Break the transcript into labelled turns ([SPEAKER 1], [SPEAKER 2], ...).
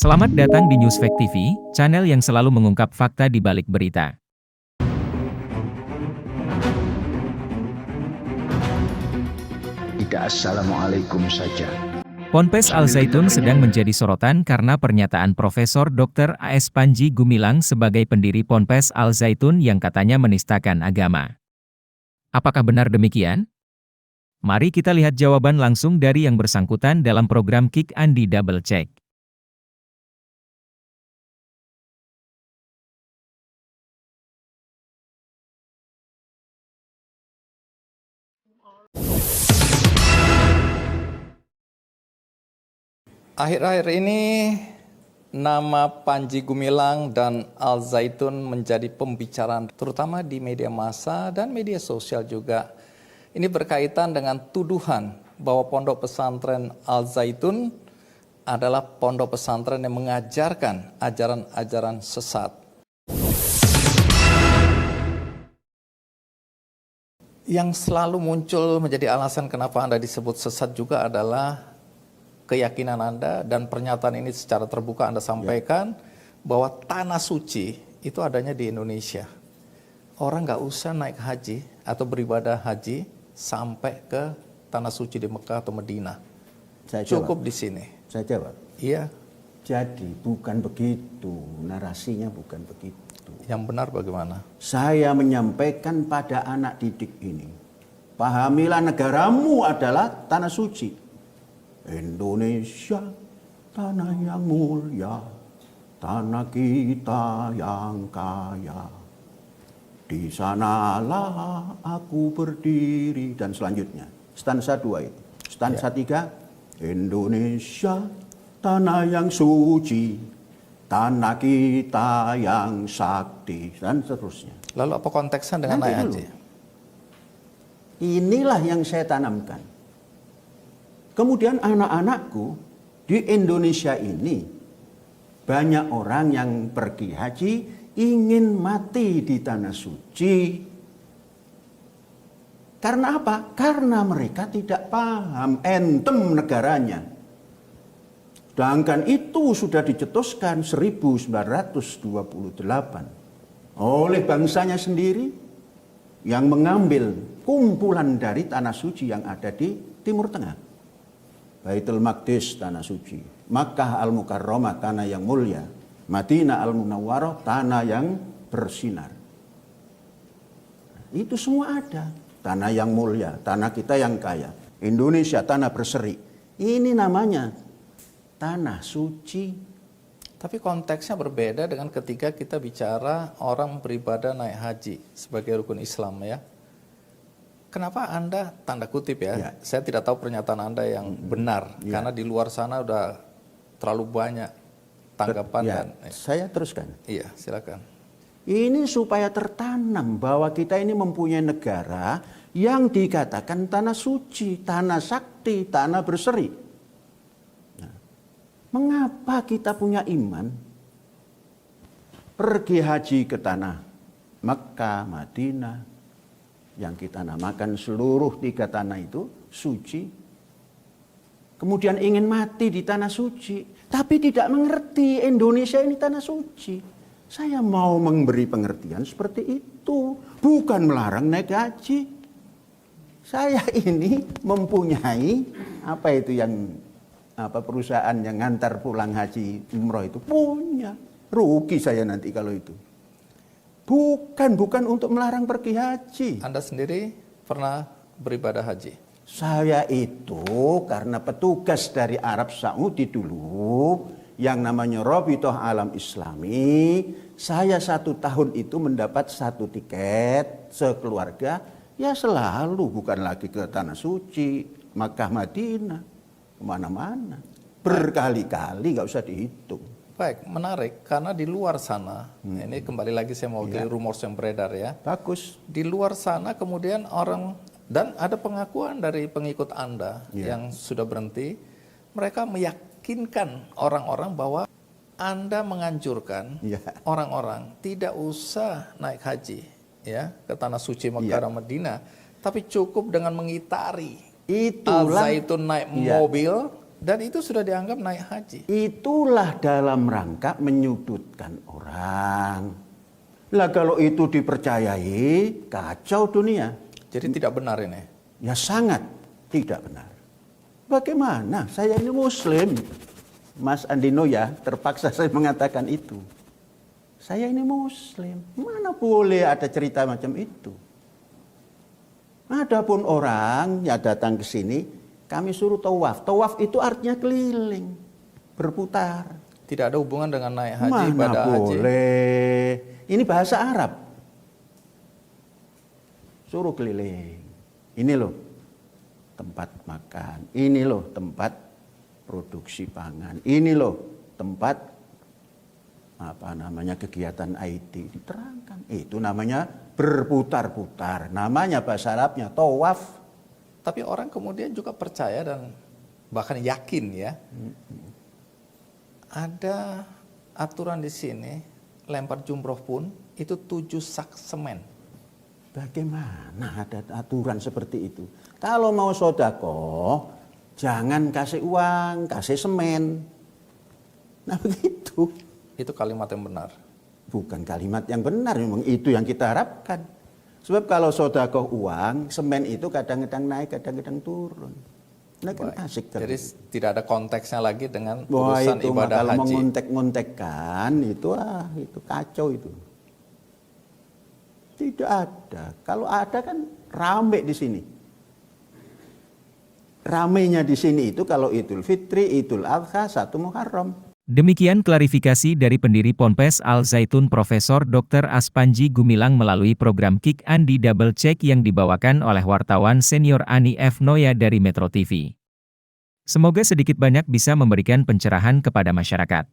[SPEAKER 1] Selamat datang di Newsfact TV, channel yang selalu mengungkap fakta di balik berita.
[SPEAKER 2] Tidak assalamualaikum saja.
[SPEAKER 1] Ponpes Al Zaitun sedang menjadi sorotan karena pernyataan Profesor Dr. A.S. Panji Gumilang sebagai pendiri Ponpes Al Zaitun yang katanya menistakan agama. Apakah benar demikian? Mari kita lihat jawaban langsung dari yang bersangkutan dalam program Kick Andi Double Check.
[SPEAKER 3] Akhir-akhir ini nama Panji Gumilang dan Al Zaitun menjadi pembicaraan terutama di media massa dan media sosial juga. Ini berkaitan dengan tuduhan bahwa pondok pesantren Al Zaitun adalah pondok pesantren yang mengajarkan ajaran-ajaran sesat. Yang selalu muncul menjadi alasan kenapa Anda disebut sesat juga adalah keyakinan Anda dan pernyataan ini secara terbuka Anda sampaikan bahwa tanah suci itu adanya di Indonesia. Orang nggak usah naik haji atau beribadah haji sampai ke tanah suci di Mekah atau Madinah. Cukup di sini.
[SPEAKER 4] Saya jawab.
[SPEAKER 3] Iya.
[SPEAKER 4] Jadi bukan begitu, narasinya bukan begitu.
[SPEAKER 3] Yang benar bagaimana?
[SPEAKER 4] Saya menyampaikan pada anak didik ini, pahamilah negaramu adalah tanah suci. Indonesia, tanah yang mulia, tanah kita yang kaya. Di sanalah aku berdiri, dan selanjutnya. Stansa 2 itu. Stansa 3, Indonesia, tanah yang suci, tanah kita yang sakti, dan seterusnya.
[SPEAKER 3] Lalu apa konteksnya dengan naik haji?
[SPEAKER 4] Inilah yang saya tanamkan. Kemudian anak-anakku di Indonesia ini, banyak orang yang pergi haji ingin mati di tanah suci. Karena apa? Karena mereka tidak paham entem negaranya. Sedangkan itu sudah dicetuskan 1928 oleh bangsanya sendiri yang mengambil kumpulan dari tanah suci yang ada di Timur Tengah. Baitul Maqdis, tanah suci. Makkah Al-Mukarramah, tanah yang mulia. Madinah Al-Munawwarah, tanah yang bersinar. Itu semua ada. Tanah yang mulia, tanah kita yang kaya. Indonesia, tanah berseri. Ini namanya tanah suci.
[SPEAKER 3] Tapi konteksnya berbeda dengan ketika kita bicara orang beribadah naik haji sebagai rukun Islam ya. Kenapa Anda, tanda kutip ya, saya tidak tahu pernyataan Anda yang benar, karena di luar sana udah terlalu banyak tanggapan. Dan
[SPEAKER 4] saya teruskan.
[SPEAKER 3] Iya, silakan.
[SPEAKER 4] Ini supaya tertanam bahwa kita ini mempunyai negara yang dikatakan tanah suci, tanah sakti, tanah berseri. Nah, mengapa kita punya iman pergi haji ke tanah Mekah, Madinah, yang kita namakan seluruh 3 tanah itu suci. Kemudian ingin mati di tanah suci, tapi tidak mengerti Indonesia ini tanah suci. Saya mau memberi pengertian seperti itu, bukan melarang naik haji. Saya ini mempunyai perusahaan yang ngantar pulang haji umroh itu punya. Rugi saya nanti kalau itu. Bukan untuk melarang pergi haji.
[SPEAKER 3] Anda sendiri pernah beribadah haji?
[SPEAKER 4] Saya itu karena petugas dari Arab Saudi dulu yang namanya Rabithah Alam Islami, saya 1 tahun itu mendapat 1 tiket sekeluarga, ya selalu bukan lagi ke tanah suci, Makkah, Madinah, kemana-mana. Berkali-kali, gak usah dihitung.
[SPEAKER 3] Baik, menarik karena di luar sana, ini kembali lagi saya mau rumor yang beredar ya.
[SPEAKER 4] Bagus.
[SPEAKER 3] Di luar sana kemudian orang, dan ada pengakuan dari pengikut Anda yang sudah berhenti, mereka meyakinkan orang-orang bahwa Anda menganjurkan orang-orang tidak usah naik haji ya ke tanah suci Mekah dan Madinah, tapi cukup dengan mengitari Al Zaitun naik mobil Dan itu sudah dianggap naik haji.
[SPEAKER 4] Itulah dalam rangka menyudutkan orang. Lah kalau itu dipercayai, kacau dunia.
[SPEAKER 3] Jadi tidak benar ini.
[SPEAKER 4] Ya sangat tidak benar. Bagaimana? Saya ini Muslim. Mas Andino ya, terpaksa saya mengatakan itu. Saya ini Muslim. Mana boleh ada cerita macam itu? Adapun orang yang datang ke sini, kami suruh tawaf. Tawaf itu artinya keliling, berputar.
[SPEAKER 3] Tidak ada hubungan dengan naik haji,
[SPEAKER 4] Mana
[SPEAKER 3] ibadah haji.
[SPEAKER 4] boleh. Ini bahasa Arab. Suruh keliling. Ini loh tempat makan. Ini loh tempat produksi pangan. Ini loh tempat kegiatan IT. Diterangkan. Itu namanya berputar-putar. Namanya bahasa Arabnya tawaf.
[SPEAKER 3] Tapi orang kemudian juga percaya dan bahkan yakin ya. Ada aturan di sini, lempar jumroh pun itu 7 sak semen.
[SPEAKER 4] Bagaimana ada aturan seperti itu? Kalau mau sodako, jangan kasih uang, kasih semen. Nah begitu.
[SPEAKER 3] Itu kalimat yang benar.
[SPEAKER 4] Bukan kalimat yang benar, memang itu yang kita harapkan. Sebab kalau sodako uang, semen itu kadang-kadang naik, kadang-kadang turun. Nah kan
[SPEAKER 3] Baik.
[SPEAKER 4] asik
[SPEAKER 3] Jadi
[SPEAKER 4] terus.
[SPEAKER 3] tidak ada konteksnya lagi dengan
[SPEAKER 4] Wah
[SPEAKER 3] urusan
[SPEAKER 4] itu mah
[SPEAKER 3] ibadah
[SPEAKER 4] kalau
[SPEAKER 3] haji.
[SPEAKER 4] mengontek-ngontekkan itu kacau itu. Tidak ada. Kalau ada kan rame di sini. Ramenya di sini itu kalau Idul Fitri, Idul Adha, 1 Muharram.
[SPEAKER 1] Demikian klarifikasi dari pendiri Ponpes Al Zaitun Profesor Dr. Aspanji Gumilang melalui program Kick Andi Double Check yang dibawakan oleh wartawan senior Ani F. Noya dari Metro TV. Semoga sedikit banyak bisa memberikan pencerahan kepada masyarakat.